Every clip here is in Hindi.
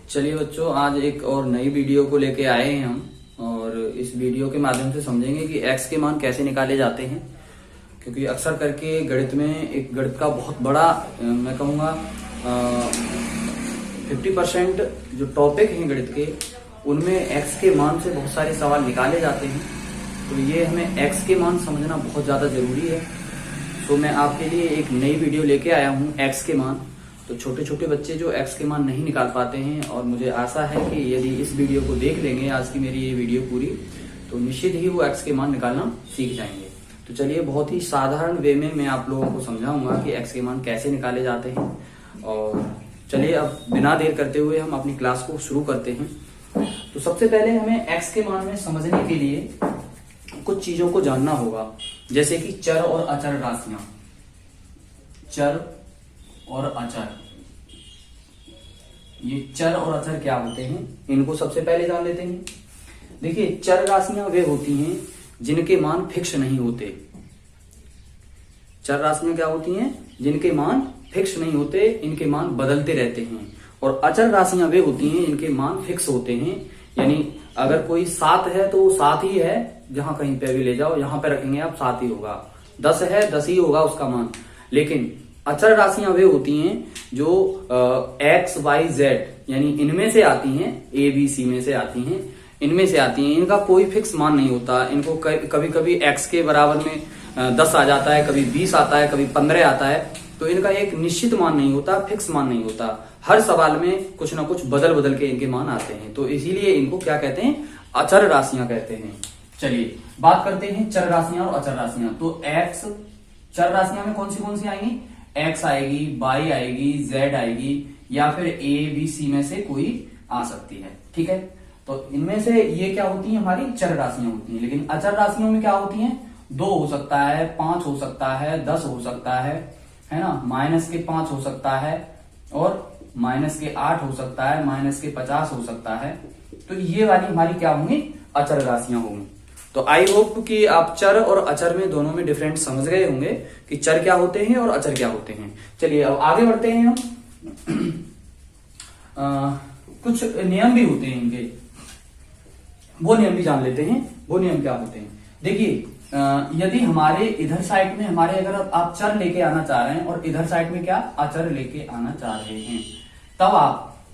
चलिए बच्चों, आज एक और नई वीडियो को लेके आए हैं हम। और इस वीडियो के माध्यम से समझेंगे कि x के मान कैसे निकाले जाते हैं। क्योंकि अक्सर करके गणित में एक गणित का बहुत बड़ा मैं कहूँगा 50% जो टॉपिक हैं गणित के, उनमें x के मान से बहुत सारे सवाल निकाले जाते हैं। तो ये हमें x के मान समझना बहुत ज़्यादा ज़रूरी है। तो मैं आपके लिए एक नई वीडियो लेके आया हूँ x के मान। तो छोटे छोटे बच्चे जो x के मान नहीं निकाल पाते हैं, और मुझे आशा है कि यदि इस वीडियो को देख लेंगे, आज की मेरी ये वीडियो पूरी, तो निश्चित ही वो x के मान निकालना सीख जाएंगे। तो चलिए, बहुत ही साधारण वे में मैं आप लोगों को समझाऊंगा कि x के मान कैसे निकाले जाते हैं। और चलिए, अब बिना देर करते हुए हम अपनी क्लास को शुरू करते हैं। तो सबसे पहले हमें x के मान में समझने के लिए कुछ चीजों को जानना होगा, जैसे कि चर और अचर राशियां। चर और अचर, ये चर और अचर क्या होते हैं, इनको सबसे पहले जान लेते हैं। देखिए, चर राशियां वे होती हैं जिनके मान फिक्स नहीं होते। चर राशियां क्या होती हैं? जिनके मान फिक्स नहीं होते, इनके मान बदलते रहते हैं। और अचर राशियां वे होती हैं जिनके मान फिक्स होते हैं। यानी अगर कोई 7 है तो वो 7 ही है, जहां कहीं पे भी ले जाओ, यहां पे रखेंगे आप 7 ही होगा। 10 है 10 ही होगा उसका मान। लेकिन अचर राशियां वे होती हैं जो x, y, z यानी इनमें से आती हैं, a, b, c में से आती हैं, इनमें से आती हैं। इनका कोई फिक्स मान नहीं होता। इनको कभी कभी x के बराबर में 10 आ जाता है, कभी 20 आता है, कभी 15 आता है। तो इनका एक निश्चित मान नहीं होता, फिक्स मान नहीं होता। हर सवाल में कुछ ना कुछ बदल बदल के इनके मान आते हैं। तो इसीलिए इनको क्या कहते हैं? अचर राशियां कहते हैं। चलिए, बात करते हैं चर राशियां और अचर राशियां। तो x चर राशियां में कौन सी आएंगी? x आएगी, y आएगी, z आएगी, या फिर a, b, c में से कोई आ सकती है। ठीक है, तो इनमें से ये क्या होती है? हमारी चर राशियां होती हैं। लेकिन अचर राशियों में क्या होती हैं? 2 हो सकता है, 5 हो सकता है, 10 हो सकता है ना, -5 हो सकता है, और -8 हो सकता है, -50 हो सकता है। तो ये वाली हमारी क्या होंगी? अचर राशियां होंगी। तो आई होप कि आप चर और अचर में दोनों में डिफरेंट समझ गए होंगे कि चर क्या होते हैं और अचर क्या होते हैं। चलिए, अब आगे बढ़ते हैं हम। कुछ नियम भी होते हैं इनके, वो नियम भी जान लेते हैं। वो नियम क्या होते हैं? देखिए, यदि हमारे इधर साइड में हमारे अगर आप चर लेके आना चाह रहे हैं और इधर साइड में क्या अचर लेके आना चाह रहे हैं, तब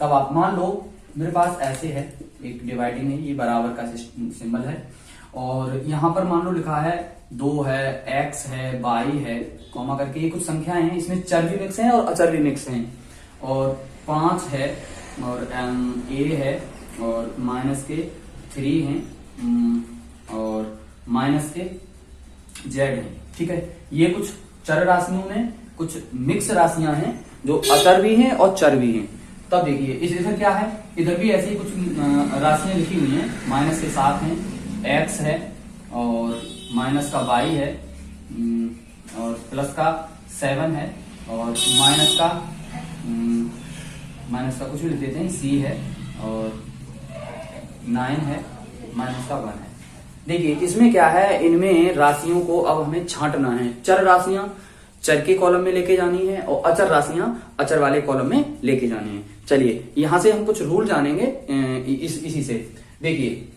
आप मान लो मेरे पास ऐसे है, एक डिवाइडिंग है, ये बराबर का सिंबल है, और यहां पर मान लो लिखा है 2 है, x है, y है, कॉमा करके ये कुछ संख्याएं हैं। इसमें चर भी मिक्स हैं और अचर भी मिक्स हैं। और 5 है, और a है, और -3 हैं, और -z है। ठीक है, ये कुछ चर राशियों में कुछ मिक्स राशियां हैं जो अचर भी हैं और चर भी हैं। तब देखिए, इधर क्या है? इधर भी ऐसे ही कुछ राशियां लिखी हुई हैं। -7 है, x है, और माइनस का y है, और प्लस का 7 है, और माइनस का कुछ भी लिख देते हैं, c है, और 9 है, माइनस का 1 है। देखिए, इसमें क्या है? इनमें राशियों को अब हमें छांटना है। चर राशियां चर के कॉलम में लेके जानी है, और अचर राशियां अचर वाले कॉलम में लेके जानी है। चलिए, यहां से हम कुछ रूल जानेंगे इसी से। देखिए,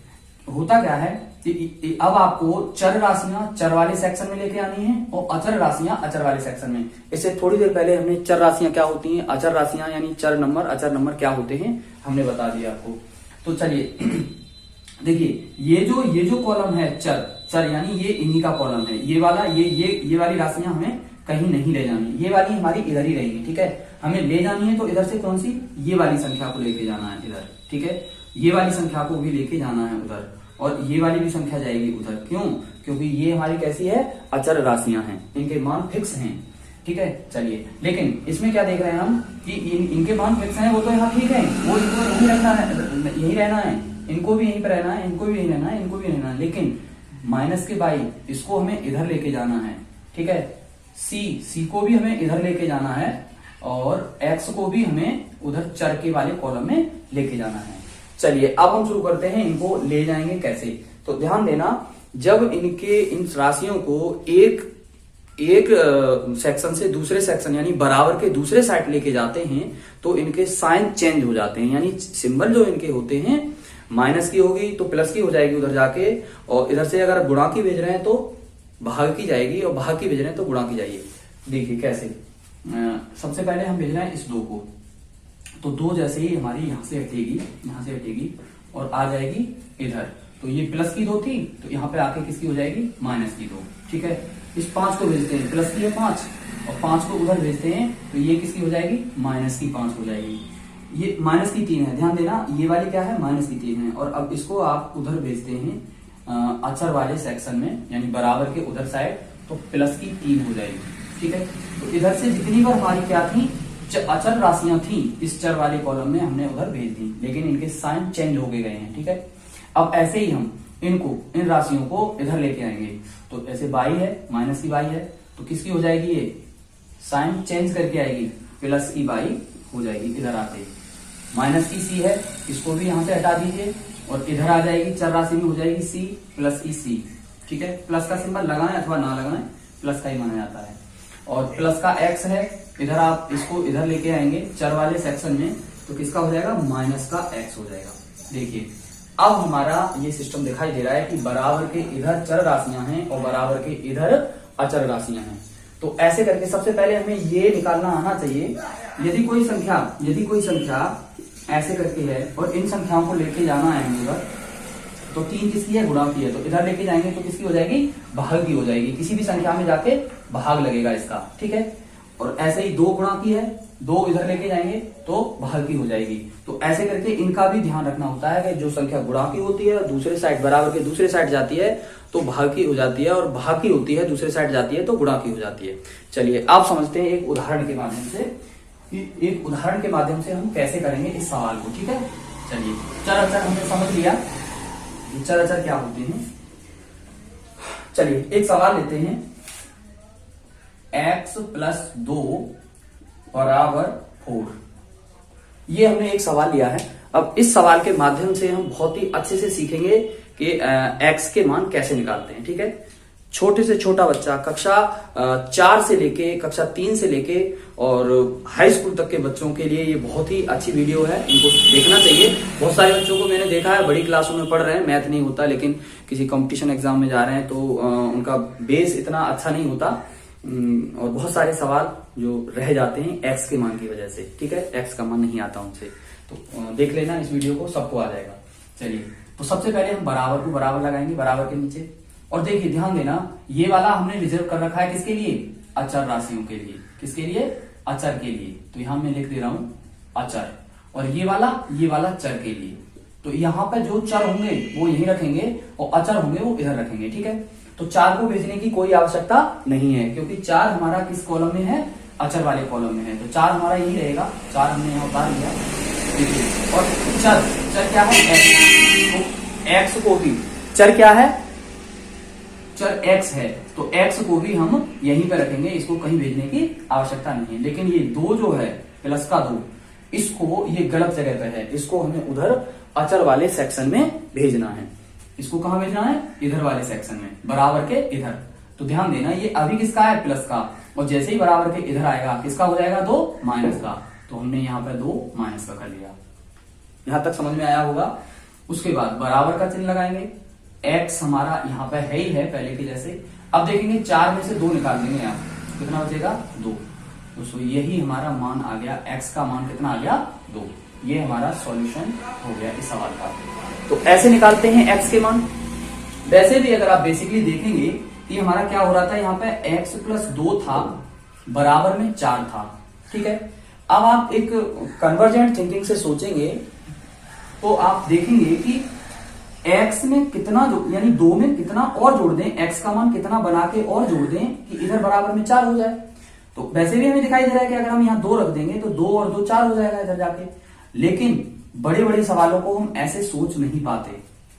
होता क्या है कि अब आपको चर राशियां चर वाले सेक्शन में लेके आनी है, और अचर राशियां अचर वाले सेक्शन में। इससे थोड़ी देर पहले हमने चर राशियां क्या होती हैं, अचर राशियां यानी चर नंबर, अचर नंबर क्या होते हैं, हमने बता दिया आपको। तो चलिए, देखिए, ये जो कॉलम है चर यानी ये इन्हीं का कॉलम है। ये वाला ये वाली राशियां हमें कहीं नहीं ले जानी, ये वाली हमारी इधर ही रहेगी। ठीक है, हमें ले जानी है तो इधर से कौन सी? ये वाली संख्या को लेके जाना है इधर। ठीक है, ये वाली संख्या को भी लेके जाना है उधर, और ये वाली भी संख्या जाएगी उधर। क्यों? क्योंकि ये हमारी कैसी है? अचर राशियां हैं, इनके मान फिक्स हैं। ठीक है, चलिए, लेकिन इसमें क्या देख रहे हैं हम कि इनके मान फिक्स हैं, वो तो यहाँ ठीक है, वो इनको यही रखना है, यही रहना है, इनको भी यहीं पर रहना है, इनको भी यहीं रहना है, इनको भी रहना है। लेकिन -22 इसको हमें इधर लेके जाना है। ठीक है, c को भी हमें इधर लेके जाना है, और x को भी हमें उधर चर के वाले कॉलम में लेके जाना है। चलिए, अब हम शुरू करते हैं। इनको ले जाएंगे कैसे? तो ध्यान देना, जब इन राशियों को एक एक सेक्शन से दूसरे सेक्शन यानी बराबर के दूसरे साइड लेके जाते हैं तो इनके साइन चेंज हो जाते हैं, यानी सिंबल जो इनके होते हैं माइनस की होगी तो प्लस की हो जाएगी उधर जाके, और इधर से अगर गुणा की भेज रहे हैं तो भाग की जाएगी, और भाग की भेज रहे हैं तो गुणा की जाएगी। देखिए कैसे, सबसे पहले हम भेज रहे हैं इस 2 को, तो 2 जैसे ही हमारी यहां से हटेगी और आ जाएगी इधर, तो ये प्लस की 2 थी तो यहाँ पे आके किसकी हो जाएगी, माइनस की 2। ठीक है, इस 5 को भेजते हैं, प्लस की है 5 और 5 को उधर भेजते हैं तो ये किसकी हो जाएगी, माइनस की 5 हो जाएगी। ये माइनस की 3 है, ध्यान देना, ये वाली क्या है, माइनस की 3 है। और अब इसको आप उधर भेजते हैं अचर वाले सेक्शन में यानी बराबर के उधर साइड, तो प्लस की 3 हो जाएगी। ठीक है, तो इधर से जितनी बार हमारी क्या थी, अचर राशियां थी इस चर वाले कॉलम में हमने उधर भेज दी, लेकिन इनके साइन चेंज हो गए हैं। ठीक है, अब ऐसे ही हम इन राशियों को इधर लेके आएंगे, तो ऐसे बाई है, माइनस की बाई है, तो किसकी हो जाएगी, ये साइन चेंज करके आएगी, प्लस की बाई हो जाएगी। इधर आते माइनस की सी है, इसको भी यहां से हटा दीजिए और इधर आ जाएगी, चर राशि में हो जाएगी सी प्लस की सी। ठीक है, प्लस का सिंबल लगाएं अथवा ना लगाएं, प्लस का ही माना जाता है। और प्लस का एक्स है, इधर आप इसको इधर लेके आएंगे चर वाले सेक्शन में, तो किसका हो जाएगा, माइनस का एक्स हो जाएगा। देखिए अब हमारा ये सिस्टम दिखाई दे रहा है कि बराबर के इधर चर राशियां हैं और बराबर के इधर अचर राशियां हैं। तो ऐसे करके सबसे पहले हमें ये निकालना आना चाहिए, यदि कोई संख्या ऐसे करके है और इन संख्याओं को लेके जाना है हमें उधर, तो 3 किसकी है, गुणा की है, तो इधर लेके जाएंगे तो किसकी हो जाएगी, भाग की हो जाएगी। किसी भी संख्या में जाके भाग लगेगा इसका। ठीक है, और ऐसे ही 2 गुणा की है, 2 इधर लेके जाएंगे तो भाग की हो जाएगी। तो ऐसे करके इनका भी ध्यान रखना होता है कि जो संख्या गुणा की होती है दूसरे साइड बराबर के दूसरे साइड जाती है तो भाग की हो जाती है, और भाग की होती है दूसरे साइड जाती है तो गुणा की हो जाती है। चलिए आप समझते हैं एक उदाहरण के माध्यम से, एक उदाहरण के माध्यम से हम कैसे करेंगे इस सवाल को। ठीक है, चलिए चर अचर हमने समझ लिया, चर अचर क्या होते हैं। चलिए एक सवाल लेते हैं, x प्लस 2 बराबर 4। ये हमने एक सवाल लिया है। अब इस सवाल के माध्यम से हम बहुत ही अच्छे से सीखेंगे कि x के मान कैसे निकालते हैं। ठीक है, छोटे से छोटा बच्चा कक्षा 4 से लेके कक्षा 3 से लेके और हाई स्कूल तक के बच्चों के लिए ये बहुत ही अच्छी वीडियो है, इनको देखना चाहिए। बहुत सारे बच्चों को मैंने देखा है बड़ी क्लासों में पढ़ रहे हैं, मैथ नहीं होता, लेकिन किसी कंपटीशन एग्जाम में जा रहे हैं तो उनका बेस इतना अच्छा नहीं होता और बहुत सारे सवाल जो रह जाते हैं एक्स के मान की वजह से। ठीक है, एक्स का मान नहीं आता उनसे, तो देख लेना इस वीडियो को, सबको आ जाएगा। चलिए तो सबसे पहले हम बराबर को बराबर लगाएंगे, बराबर के नीचे, और देखिए ध्यान देना ये वाला हमने रिजर्व कर रखा है किसके लिए, अचर राशियों के लिए। किसके लिए, अचर के लिए। तो यहां मैं लिख दे रहा हूं अचर, और ये वाला चर के लिए। तो यहाँ पर जो चर होंगे वो यहीं रखेंगे और अचर होंगे वो इधर रखेंगे। ठीक है, तो 4 को भेजने की कोई आवश्यकता नहीं है क्योंकि 4 हमारा किस कॉलम में है, अचर वाले कॉलम में है, तो 4 हमारा यही रहेगा। 4 हमने यहाँ उतार लिया। और चर क्या है, एक्स। तो एक्स को भी, चर क्या है, चर x है, तो x को भी हम यहीं पे रखेंगे, इसको कहीं भेजने की आवश्यकता नहीं है। लेकिन ये 2 जो है प्लस का 2, इसको ये गलत जगह पे है, इसको हमें उधर अचर वाले सेक्शन में भेजना है। इसको कहां भेजना है, इधर वाले सेक्शन में, बराबर के इधर। तो ध्यान देना ये अभी किसका है, प्लस का, और जैसे ही बराबर के इधर आएगा किसका हो जाएगा, 2 माइनस का। तो हमने यहाँ पे 2 माइनस का कर लिया। यहां तक समझ में आया होगा। उसके बाद बराबर का चिन्ह लगाएंगे, x हमारा यहाँ पे है ही है पहले के जैसे। अब देखेंगे 4 में से 2 निकाल देंगे आप, कितना बचेगा, 2। तो यही हमारा मान आ गया, x का मान कितना आ गया, 2। ये हमारा सॉल्यूशन हो गया इस सवाल का। तो ऐसे निकालते हैं x के मान। वैसे भी अगर आप बेसिकली देखेंगे कि हमारा क्या हो रहा था, यहाँ पे x प्लस 2 था, बराबर में 4 था। ठीक है, अब आप एक कन्वर्जेंट थिंकिंग से सोचेंगे तो आप देखेंगे कि x में कितना यानी 2 में कितना और जोड़ दें, x का मान कितना बना के और जोड़ दें कि इधर बराबर में 4 हो जाए। तो वैसे भी हमें दिखाई दे रहा है कि अगर हम यहाँ 2 रख देंगे तो 2 और 2 4 हो जाएगा इधर जाके। लेकिन बड़े बड़े सवालों को हम ऐसे सोच नहीं पाते।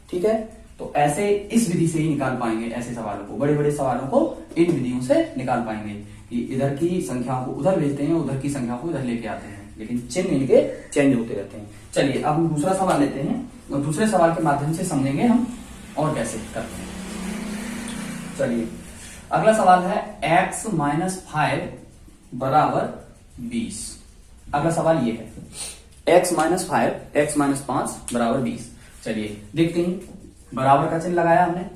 ठीक है, तो ऐसे इस विधि से ही निकाल पाएंगे ऐसे सवालों को, बड़े बड़े सवालों को इन विधियों से निकाल पाएंगे कि इधर की संख्याओं को उधर भेजते हैं, उधर की संख्या को इधर लेके आते हैं, लेकिन चिन्ह इनके चेंज होते रहते हैं। चलिए अब हम दूसरा सवाल लेते हैं और दूसरे सवाल के माध्यम से समझेंगे हम और कैसे करते हैं। चलिए अगला सवाल है x माइनस 5 बराबर 20। अगला सवाल ये है x माइनस 5 x माइनस 5 बराबर 20। चलिए देखते हैं, बराबर का चिन्ह लगाया हमने,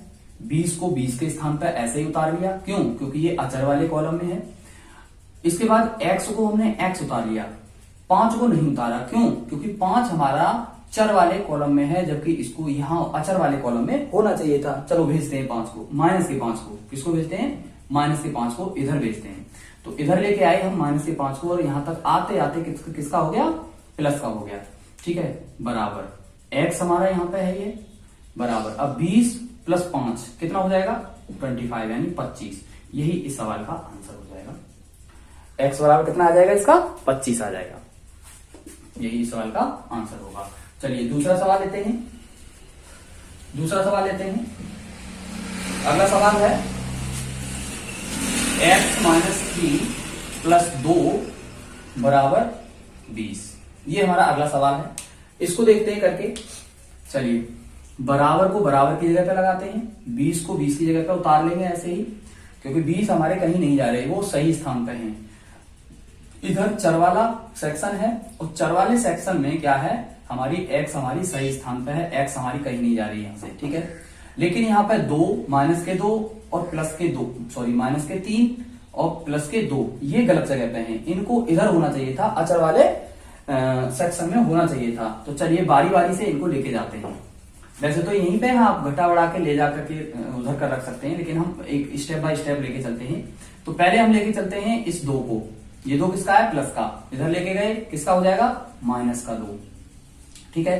20 को 20 के स्थान पर ऐसे ही उतार लिया, क्यों? क्योंकि ये अचर वाले कॉलम में है। इसके बाद x को हमने x उतार लिया, 5 को नहीं उतारा, क्यों? क्योंकि 5 हमारा चर वाले कॉलम में है, जबकि इसको यहां अचर वाले कॉलम में होना चाहिए था। चलो भेजते हैं 5 को, माइनस के 5 को, किसको भेजते हैं? माइनस के 5 को इधर भेजते हैं। तो इधर लेके आए हम माइनस के 5 को, और यहां तक आते आते किसका हो गया? प्लस का हो गया। ठीक है, बराबर x हमारा यहां पे है ये, बराबर अब 20 प्लस 5 कितना हो जाएगा? 25 यानी 25। यही इस सवाल का आंसर हो जाएगा। x बराबर कितना आ जाएगा इसका? 25 आ जाएगा। यही इस सवाल का आंसर होगा। चलिए दूसरा सवाल लेते हैं। अगला सवाल है x माइनस 3 प्लस 2 बराबर 20। ये हमारा अगला सवाल है, इसको देखते हैं करके। चलिए बराबर को बराबर की जगह पे लगाते हैं, 20 को 20 की जगह पे उतार लेंगे ऐसे ही, क्योंकि 20 हमारे कहीं नहीं जा रहे, वो सही स्थान पे हैं। इधर चर वाला सेक्शन है, और चर वाले सेक्शन में क्या है? हमारी x हमारी सही स्थान पे है, x हमारी कहीं नहीं जा रही है यहां से। ठीक है, लेकिन यहाँ पे 2 माइनस के 2 और प्लस के 2, सॉरी माइनस के 3 और प्लस के 2, ये गलत जगह पे हैं। इनको इधर होना चाहिए था, अचर वाले सेक्शन में होना चाहिए था। तो चलिए बारी बारी से इनको लेके जाते हैं। वैसे तो यहीं पे आप घटा बढ़ा के ले जाकर के उधर कर रख सकते हैं, लेकिन हम एक स्टेप बाय स्टेप लेके चलते हैं। तो पहले हम लेके चलते हैं इस 2 को, ये 2 किसका है? प्लस का। इधर लेके गए, किसका हो जाएगा? माइनस का 2। ठीक है,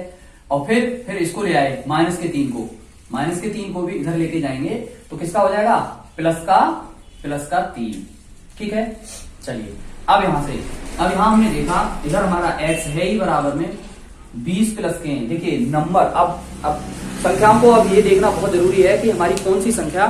और फिर इसको ले आए माइनस के 3 को, माइनस के 3 को भी इधर लेके जाएंगे तो किसका हो जाएगा? प्लस का 3। ठीक है, चलिए अब यहां हमने देखा इधर हमारा x है ही बराबर में 20 प्लस के हैं। देखिए नंबर, अब संख्याओं को अब ये देखना बहुत जरूरी है कि हमारी कौन सी संख्या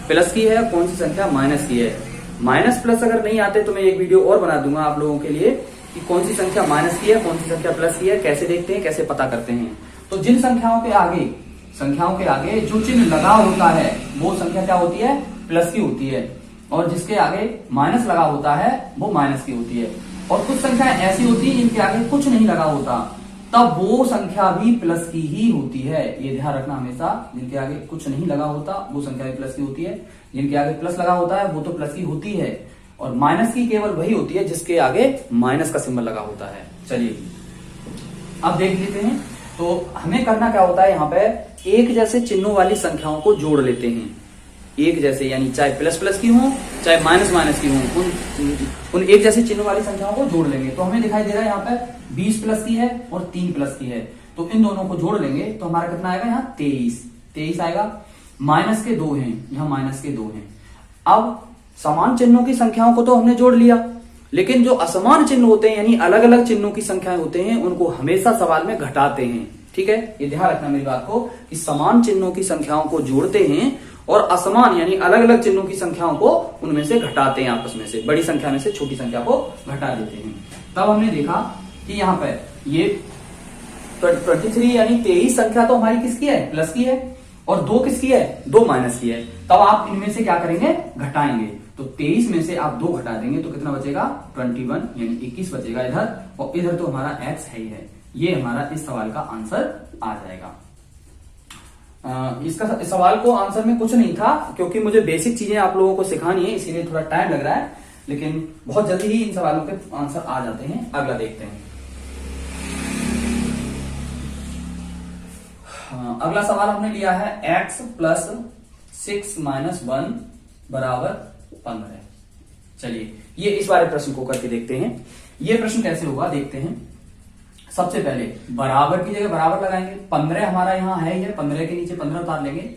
प्लस की है, कौन सी संख्या माइनस की है। माइनस प्लस अगर नहीं आते तो मैं एक वीडियो और बना दूंगा आप लोगों के लिए कि कौन सी संख्या माइनस की है, कौन सी संख्या प्लस की है, कैसे देखते हैं, कैसे पता करते हैं। तो जिन संख्याओं के आगे जो चिन्ह लगा होता है वो संख्या क्या होती है? प्लस की होती है, और जिसके आगे माइनस लगा होता है वो माइनस की होती है। और कुछ संख्याएं ऐसी होती है जिनके आगे कुछ नहीं लगा होता, तब वो संख्या भी प्लस की ही होती है। ये ध्यान रखना हमेशा, जिनके आगे कुछ नहीं लगा होता वो संख्या भी प्लस की होती है, जिनके आगे प्लस लगा होता है वो तो प्लस की होती है, और माइनस की केवल वही होती है जिसके आगे माइनस का सिंबल लगा होता है। चलिए अब देख लेते हैं। तो हमें करना क्या होता है, यहाँ पे एक जैसे चिन्हों वाली संख्याओं को जोड़ लेते हैं। एक जैसे यानी चाहे प्लस प्लस की हो चाहे माइनस माइनस की हो, उन एक जैसे चिन्हों वाली संख्याओं को जोड़ लेंगे। तो हमें दिखाई दे रहा है यहाँ पे 20 प्लस की है और 3 प्लस की है, तो इन दोनों को जोड़ लेंगे तो हमारा कितना आएगा? यहाँ 23 आएगा। माइनस के 2 हैं, यहाँ माइनस के 2 हैं। अब समान चिन्हों की संख्याओं को तो हमने जोड़ लिया, लेकिन जो असमान चिन्ह होते हैं यानी अलग अलग चिन्हों की संख्याएं होते हैं, उनको हमेशा सवाल में घटाते हैं। ठीक है, ये ध्यान रखना मेरी बात को कि समान चिन्हों की संख्याओं को जोड़ते हैं और असमान यानी अलग अलग चिन्हों की संख्याओं को उनमें से घटाते हैं, आपस में से बड़ी संख्या में से छोटी संख्या को घटा देते हैं। तब हमने देखा कि यहाँ पे ये 23 यानी 23 संख्या तो हमारी किसकी है? प्लस की है, और 2 किसकी है? 2 माइनस की है। तब आप इनमें से क्या करेंगे? घटाएंगे। तो 23 में से आप 2 घटा देंगे तो कितना बचेगा? 21 यानी 21 बचेगा इधर, और इधर तो हमारा x है ही है। ये हमारा इस सवाल का आंसर आ जाएगा। इसका सवाल को आंसर में कुछ नहीं था, क्योंकि मुझे बेसिक चीजें आप लोगों को सिखानी है, इसीलिए थोड़ा टाइम लग रहा है, लेकिन बहुत जल्दी ही इन सवालों के आंसर आ जाते हैं। अगला देखते हैं। अगला सवाल हमने लिया है x प्लस 6 माइनस 1 बराबर 15। चलिए ये इस वाले प्रश्न को करके देखते हैं। ये प्रश्न कैसे होगा देखते हैं। सबसे पहले बराबर की जगह बराबर लगाएंगे, 15 हमारा यहाँ है ही है, 15 के नीचे 15 उतार लेंगे,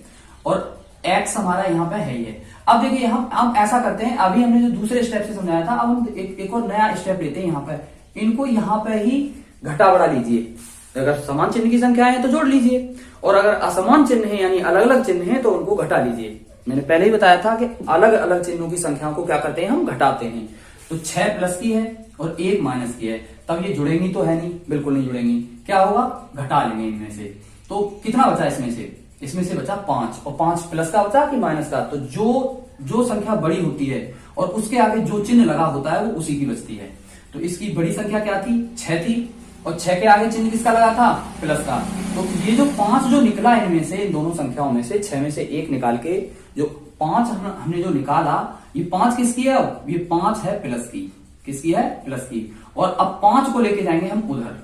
और x हमारा यहाँ पे है ही है। अब देखिए हम ऐसा करते हैं, अभी हमने जो दूसरे स्टेप से समझाया था, अब हम एक और नया स्टेप लेते हैं। यहाँ पे इनको यहाँ पे ही घटा बढ़ा लीजिए। अगर समान चिन्ह की संख्या है तो जोड़ लीजिए, और अगर असमान चिन्ह है यानी अलग अलग चिन्ह है तो उनको घटा लीजिए। मैंने पहले ही बताया था कि अलग अलग चिन्हों की संख्याओं को क्या करते हैं? हम घटाते हैं। तो 6 प्लस की है और 1 माइनस की है, तब ये जुड़ेंगी तो है नहीं, बिल्कुल नहीं जुड़ेंगी। क्या होगा? घटा लेंगे इनमें से। तो कितना बचा इसमें से? इसमें से बचा 5, और 5 प्लस का बचा कि माइनस का? तो जो जो संख्या बड़ी होती है और उसके आगे जो चिन्ह लगा होता है वो उसी की बचती है। तो इसकी बड़ी संख्या क्या थी, 6 थी, और 6 के आगे चिन्ह किसका लगा था, प्लस का। तो ये जो 5 जो निकला इनमें से, इन दोनों संख्याओं में से 6 में से 1 निकाल के जो 5 हमने जो निकाला, ये 5 किसकी है, ये 5 है प्लस की, किसकी है, प्लस की। और अब 5 को लेके जाएंगे हम उधर,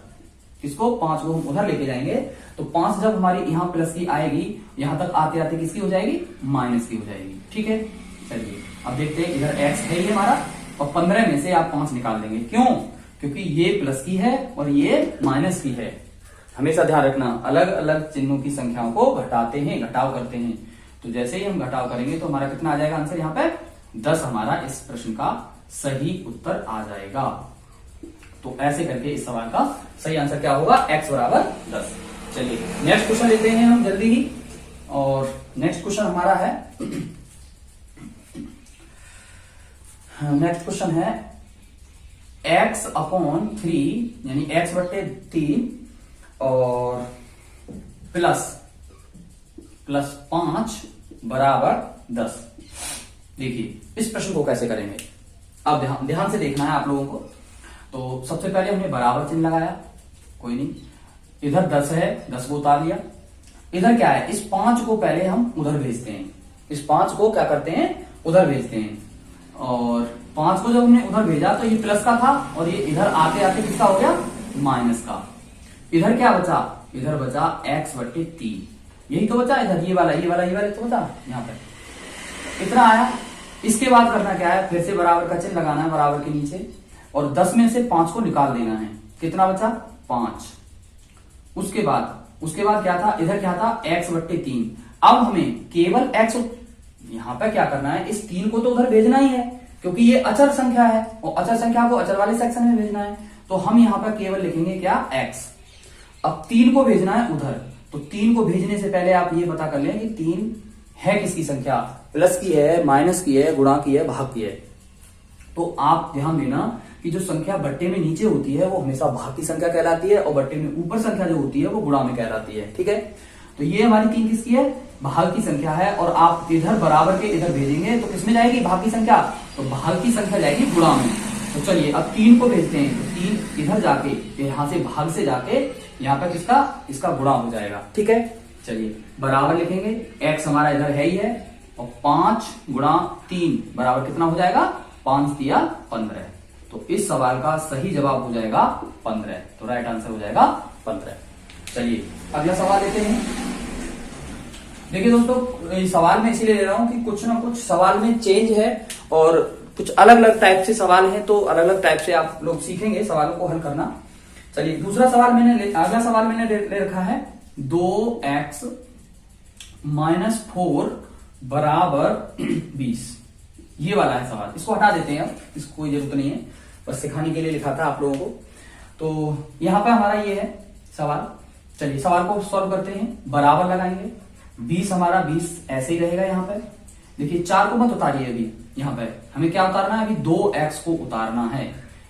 किसको, 5 को हम उधर लेके जाएंगे। तो 5 जब हमारी यहां प्लस की आएगी, यहां तक आते आते किसकी हो जाएगी, माइनस की हो जाएगी। ठीक है, चलिए अब देखते हैं, इधर x है ये हमारा, और 15 में से आप 5 निकाल देंगे। क्यों, क्योंकि ये प्लस की है और ये माइनस की है। हमेशा ध्यान रखना, अलग अलग चिन्हों की संख्याओं को घटाते हैं, घटाव करते हैं। तो जैसे ही हम घटाव करेंगे तो हमारा कितना आ जाएगा आंसर, यहाँ पे 10 हमारा इस प्रश्न का सही उत्तर आ जाएगा। तो ऐसे करके इस सवाल का सही आंसर क्या होगा, x बराबर 10। चलिए नेक्स्ट क्वेश्चन लेते हैं हम जल्दी ही। और नेक्स्ट क्वेश्चन हमारा है, नेक्स्ट क्वेश्चन है x अपॉन 3 यानी x बट्टे 3 और प्लस 5 बराबर 10। देखिए इस प्रश्न को कैसे करेंगे, अब ध्यान से देखना है आप लोगों को। तो सबसे पहले हमने बराबर चिन्ह लगाया, कोई नहीं, इधर 10 है, 10 को उतार लिया। इधर क्या है, इस 5 को पहले हम उधर भेजते हैं, इस 5 को क्या करते हैं, उधर भेजते हैं। और 5 को जब हमने उधर भेजा तो ये प्लस का था, और ये इधर आते आते किसका हो गया, माइनस का। इधर क्या बचा, इधर बचा x बट्टे 3, यही तो बचा। इधर ये वाला तो बचा, यहाँ पे इतना आया। इसके बाद करना क्या है, फिर से बराबर का चिन्ह लगाना है बराबर के नीचे, और 10 में से 5 को निकाल देना है। कितना बचा, 5। उसके बाद क्या था, इधर क्या था, x बट्टे 3। अब हमें केवल x, यहां पर क्या करना है, इस 3 को तो उधर भेजना ही है, क्योंकि ये अचर संख्या है, और अचर संख्या को अचर वाले सेक्शन में भेजना है। तो हम यहां पर केवल लिखेंगे क्या, x। अब 3 को भेजना है उधर, तो 3 को भेजने से पहले आप ये पता कर लें कि 3 है किसकी संख्या, प्लस की है, माइनस की है, गुणा की है, भाग की है। तो आप ध्यान देना कि जो संख्या बट्टे में नीचे होती है वो हमेशा भाग की संख्या कहलाती है, और बट्टे में ऊपर संख्या जो होती है वो गुणा में कहलाती है। ठीक है, तो ये हमारी 3 किसकी है, भाग की संख्या है। और आप इधर बराबर के इधर भेजेंगे तो किसमें जाएगी, भाग की संख्या, तो भाग की संख्या जाएगी गुणा में। तो चलिए अब 3 को भेजते हैं, तो 3 इधर जाके, यहां से भाग से जाके यहाँ पर इसका गुणा हो जाएगा। ठीक है, चलिए बराबर लिखेंगे, x हमारा इधर है ही है, और 5 गुणा 3 बराबर कितना हो जाएगा, 5 दिया 15। तो इस सवाल का सही जवाब हो जाएगा 15, तो राइट आंसर हो जाएगा 15। चलिए अगला सवाल लेते हैं। देखिए दोस्तों, इस सवाल में इसीलिए ले रहा हूं कि कुछ ना कुछ सवाल में चेंज है, और कुछ अलग अलग टाइप से सवाल हैं, तो अलग अलग टाइप से आप लोग सीखेंगे सवालों को हल करना। चलिए दूसरा सवाल अगला सवाल मैंने ले रखा है, 2x माइनस 4 बराबर 20। ये वाला है सवाल, इसको हटा देते हैं, अब इसको कोई जरूरत नहीं है, बस सिखाने के लिए लिखा था आप लोगों को। तो यहां पर हमारा ये है सवाल। चलिए सवाल को सॉल्व करते हैं, बराबर लगाएंगे, 20 हमारा 20 ऐसे ही रहेगा। यहाँ पर देखिए 4 को मत उतारिए, अभी यहाँ पर हमें क्या उतारना है, अभी 2x को उतारना है।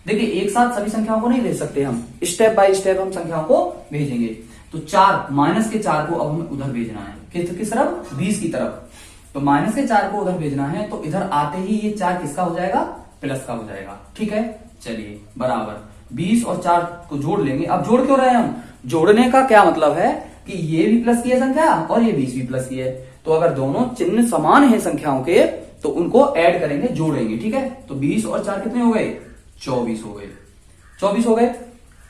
देखिए एक साथ सभी संख्याओं को नहीं भेज सकते हम, स्टेप बाय स्टेप हम संख्याओं को भेजेंगे। तो 4 माइनस के 4 को अब हमें उधर भेजना है, किस तरफ, 20 की तरफ। तो माइनस के 4 को उधर भेजना है, तो इधर आते ही ये 4 किसका हो जाएगा, प्लस का हो जाएगा। ठीक है, चलिए बराबर 20 और 4 को जोड़ लेंगे। अब जोड़ क्यों रहे हैं हम, जोड़ने का क्या मतलब है कि ये भी प्लस की है संख्या और ये 20 भी प्लस की है, तो अगर दोनों चिन्ह समान है संख्याओं के तो उनको ऐड करेंगे, जोड़ेंगे। ठीक है, तो 20 और 4 कितने हो गए, 24 हो गए, 24 हो गए।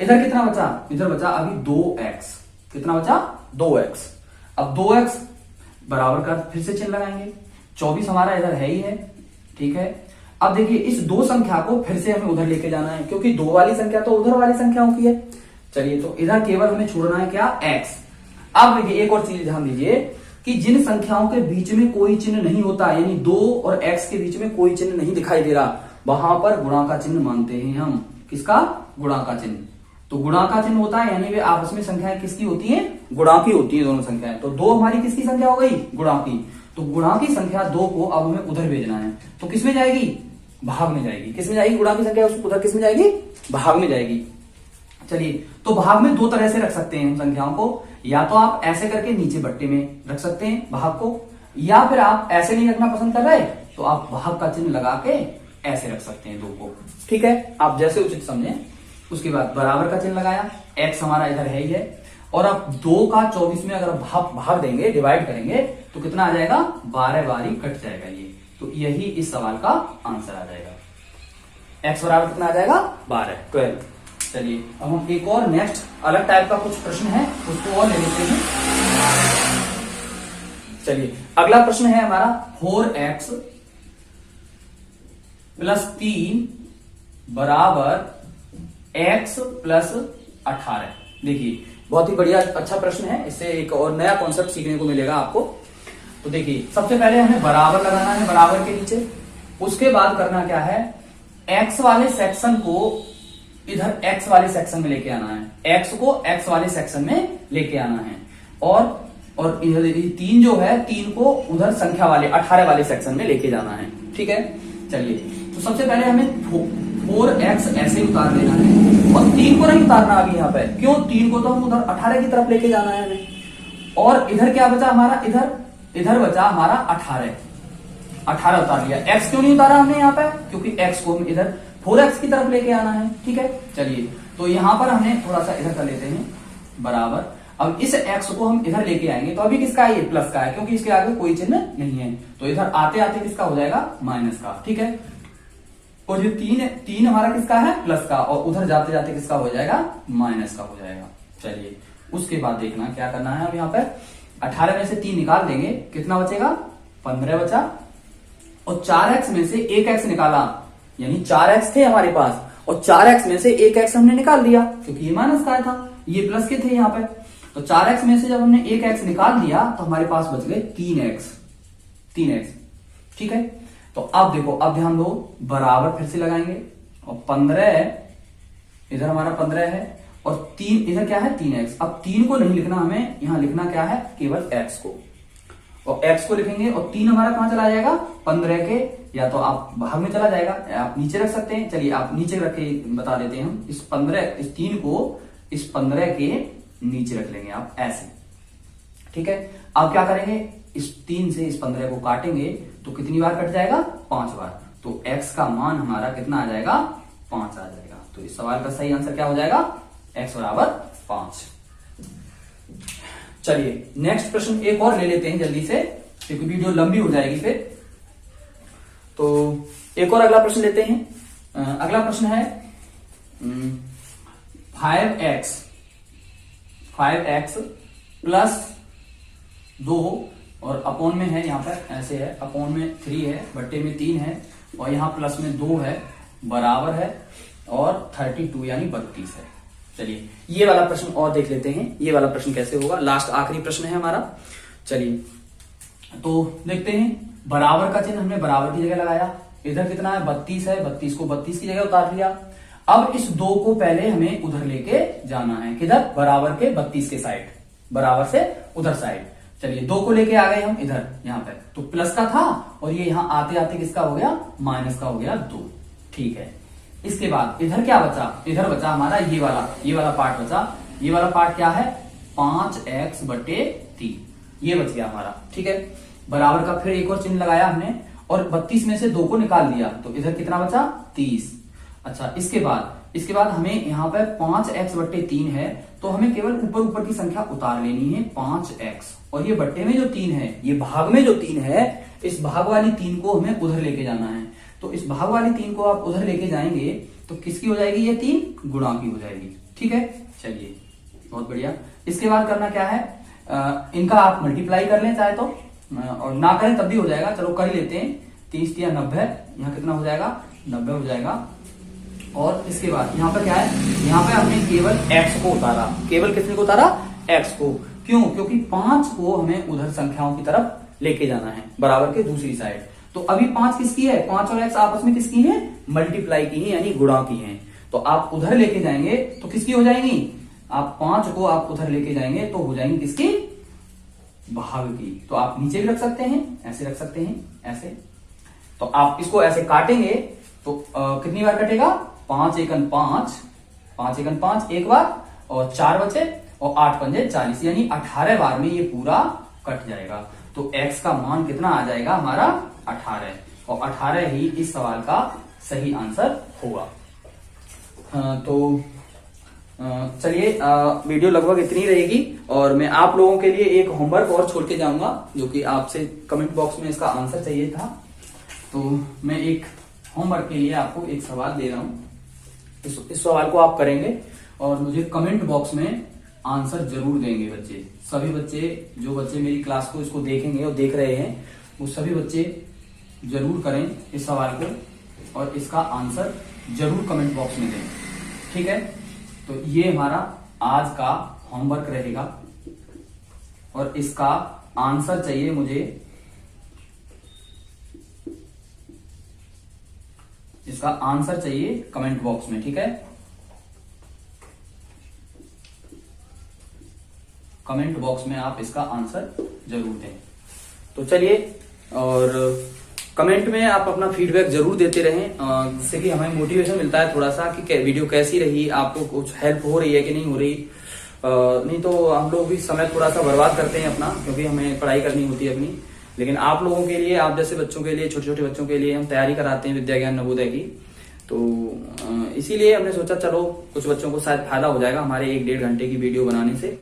इधर कितना बचा, इधर बचा अभी 2x, कितना बचा, 2x। अब 2x बराबर का फिर से चिन्ह लगाएंगे, 24 हमारा इधर है ही है। ठीक है, अब देखिए इस 2 संख्या को फिर से हमें उधर लेके जाना है, क्योंकि 2 वाली संख्या तो उधर वाली संख्याओं की है। चलिए तो इधर केवल हमें छोड़ना है क्या, x। अब देखिए एक और चीज ध्यान दीजिए कि जिन संख्याओं के बीच में कोई चिन्ह नहीं होता, यानी 2 और x के बीच में कोई चिन्ह नहीं दिखाई दे रहा, वहां पर गुणा का चिन्ह मानते हैं हम। किसका, गुणा का चिन्ह। तो गुणा का चिन्ह होता है, यानी वे आपस में संख्याएं किसकी होती हैं, गुणा की होती है दोनों संख्याएं। तो 2 हमारी किसकी संख्या हो गई, गुणा की। तो गुणा की संख्या 2 को अब हमें उधर भेजना है, तो किसमें जाएगी, भाग में जाएगी। किसमें जाएगी, गुणा की संख्या उधर किसमें जाएगी, भाग में जाएगी। चलिए तो भाग में 2 तरह से रख सकते हैं हम संख्याओं को, या तो आप ऐसे करके नीचे बट्टे में रख सकते हैं भाग को, या फिर आप ऐसे नहीं रखना पसंद कर रहे तो आप भाग का चिन्ह लगा के ऐसे रख सकते हैं 2 को, ठीक है, आप जैसे उचित समझें। उसके बाद बराबर का चिन्ह लगाया, x हमारा इधर है ही है, और अब 2 का 24 में अगर भाग देंगे, डिवाइड करेंगे, तो कितना आ जाएगा, 12 बारी कट जाएगा ये। तो यही इस सवाल का आंसर आ जाएगा। x बराबर कितना आ जाएगा, 12। चलिए अब हम एक और नेक्स्ट अलग टाइप का कुछ प्रश्न है उसको और ले लेते हैं। चलिए अगला प्रश्न है हमारा 4x + 3 बराबर x + 18। देखिए बहुत ही बढ़िया अच्छा प्रश्न है, इससे एक और नया कॉन्सेप्ट सीखने को मिलेगा आपको। तो देखिए सबसे पहले हमें बराबर लगाना है, बराबर के नीचे। उसके बाद करना क्या है, x वाले सेक्शन को इधर x वाले सेक्शन में लेके आना है, x को x वाले सेक्शन में लेके आना है, और इधर 3 जो है 3 को उधर संख्या वाले 18 वाले सेक्शन में लेके जाना है, ठीक है। चलिए तो सबसे पहले हमें 4x ऐसे उतार देना है, और 3 को नहीं उतारना अभी यहाँ पे, क्यों, 3 को तो हम उधर 18 की तरफ लेके जाना है हमें। और इधर क्या बचा हमारा, इधर बचा हमारा 18 उतार लिया। x क्यों नहीं उतारा हमने यहाँ पे, क्योंकि x को हम इधर 4x की तरफ लेके आना है, ठीक है। चलिए तो यहां पर हमें थोड़ा सा इधर कर लेते हैं बराबर। अब इस x को हम इधर लेके आएंगे, तो अभी किसका है, ये प्लस का है, क्योंकि इसके आगे कोई चिन्ह नहीं है, तो इधर आते आते किसका हो जाएगा, माइनस का, ठीक है। और जो 3 हमारा किसका है, प्लस का, और उधर जाते जाते किसका हो जाएगा, माइनस का हो जाएगा। चलिए उसके बाद देखना क्या करना है, अब यहाँ पे 18 में से 3 निकाल देंगे, कितना बचेगा, 15 बचा, और 4x में से 1x निकाला, यानी 4x थे हमारे पास, और 4x में से 1x हमने निकाल दिया, क्योंकि ये माइनस का था, ये प्लस के थे यहाँ पे। तो 4x में से जब हमने 1x निकाल दिया तो हमारे पास बच गए 3x, ठीक है। तो अब देखो, अब ध्यान दो, बराबर फिर से लगाएंगे, और 15 इधर हमारा 15 है, और 3 इधर क्या है, 3x। अब 3 को नहीं लिखना हमें, यहां लिखना क्या है, केवल x को, और x को लिखेंगे, और 3 हमारा कहां चला जाएगा, 15 के, या तो आप भाग में चला जाएगा, आप नीचे रख सकते हैं। चलिए आप नीचे रख के बता देते हैं हम, इस 3 को इस 15 के नीचे रख लेंगे आप ऐसे, ठीक है। अब क्या करेंगे, इस 3 से इस 15 को काटेंगे, तो कितनी बार कट जाएगा, 5 बार। तो x का मान हमारा कितना आ जाएगा, 5 आ जाएगा। तो इस सवाल का सही आंसर क्या हो जाएगा, x बराबर 5। चलिए नेक्स्ट प्रश्न एक और ले लेते हैं जल्दी से, क्योंकि वीडियो लंबी हो जाएगी फिर। तो एक और अगला प्रश्न लेते हैं। अगला प्रश्न है 5x + 2, और अपॉन में है, यहाँ पर ऐसे है, अपॉन में 3 है, बट्टे में 3 है, और यहाँ प्लस में 2 है, बराबर है, और 32 यानी 32 है। चलिए ये वाला प्रश्न और देख लेते हैं, ये वाला प्रश्न कैसे होगा, लास्ट आखिरी प्रश्न है हमारा। चलिए तो देखते हैं, बराबर का चिन्ह हमने बराबर की जगह लगाया, इधर कितना है, 32 है, 32 को 32 की जगह उतार लिया। अब इस 2 को पहले हमें उधर लेके जाना है, किधर, बराबर के 32 के साइड, बराबर से उधर साइड। चलिए 2 को लेके आ गए हम इधर, यहाँ पे तो प्लस का था, और ये यहाँ आते आते किसका हो गया, माइनस का हो गया 2, ठीक है। इसके बाद इधर क्या बचा, इधर बचा हमारा ये वाला पार्ट बचा। ये वाला पार्ट क्या है, 5x/3, ये बच गया हमारा, ठीक है। बराबर का फिर एक और चिन्ह लगाया हमने, और 32 में से 2 को निकाल दिया, तो इधर कितना बचा, 30। अच्छा इसके बाद हमें यहाँ पे 5x/3 है, तो हमें केवल ऊपर की संख्या उतार लेनी है, 5x, और ये बट्टे में जो 3 है, ये भाग में जो 3 है, इस भाग वाली 3 को हमें उधर लेके जाना है। तो इस भाग वाली 3 को आप उधर लेके जाएंगे तो किसकी हो जाएगी, ये 3 गुणा की हो जाएगी, ठीक है। चलिए बहुत बढ़िया। इसके बाद करना क्या है, इनका आप मल्टीप्लाई कर लें चाहे तो, और ना करें तब भी हो जाएगा, चलो कर ही लेते हैं। 30 या 90, यहाँ कितना हो जाएगा, 90 हो जाएगा। और इसके बाद यहाँ पे क्या है, यहाँ पे हमने केवल x को उतारा, केवल किसने को उतारा, x को, क्यों, क्योंकि 5 को हमें उधर संख्याओं की तरफ लेके जाना है, बराबर के दूसरी साइड। तो अभी 5 किसकी है, 5 और x आपस में किसकी है, मल्टीप्लाई की है, यानी गुणा की है। तो आप उधर लेके जाएंगे तो किसकी हो जाएंगी, आप 5 को आप उधर लेके जाएंगे तो हो जाएंगी किसकी, भाग की। तो आप नीचे भी रख सकते हैं, ऐसे रख सकते हैं, ऐसे। तो आप इसको ऐसे काटेंगे तो कितनी बार कटेगा, 5 एकन 5 एक बार, और 4 बचे, और 8 पंजे 40, यानी 18 बार में ये पूरा कट जाएगा। तो x का मान कितना आ जाएगा हमारा, 18। और 18 ही इस सवाल का सही आंसर होगा। तो चलिए वीडियो लगभग इतनी रहेगी और मैं आप लोगों के लिए एक होमवर्क और छोड़ के जाऊंगा जो कि आपसे कमेंट बॉक्स में इसका आंसर चाहिए था। तो मैं एक होमवर्क के लिए आपको एक सवाल दे रहा हूं। इस सवाल को आप करेंगे और मुझे कमेंट बॉक्स में आंसर जरूर देंगे बच्चे। सभी बच्चे जो बच्चे मेरी क्लास को इसको देखेंगे और देख रहे हैं वो सभी बच्चे जरूर करें इस सवाल को और इसका आंसर जरूर कमेंट बॉक्स में दें। ठीक है, तो ये हमारा आज का होमवर्क रहेगा और इसका आंसर चाहिए मुझे, इसका आंसर चाहिए कमेंट बॉक्स में। ठीक है, कमेंट बॉक्स में आप इसका आंसर जरूर दें। तो चलिए, और कमेंट में आप अपना फीडबैक जरूर देते रहें जिससे कि हमें मोटिवेशन मिलता है थोड़ा सा कि वीडियो कैसी रही, आपको कुछ हेल्प हो रही है कि नहीं हो रही। नहीं तो हम लोग भी समय थोड़ा सा बर्बाद करते हैं अपना, क्योंकि हमें पढ़ाई करनी होती है अपनी। लेकिन आप लोगों के लिए, आप जैसे बच्चों के लिए, छोटे छोटे बच्चों के लिए हम तैयारी कराते हैं विद्या ज्ञान नवोदय की। तो इसीलिए हमने सोचा चलो कुछ बच्चों को शायद फायदा हो जाएगा हमारे 1-1.5 घंटे की वीडियो बनाने से।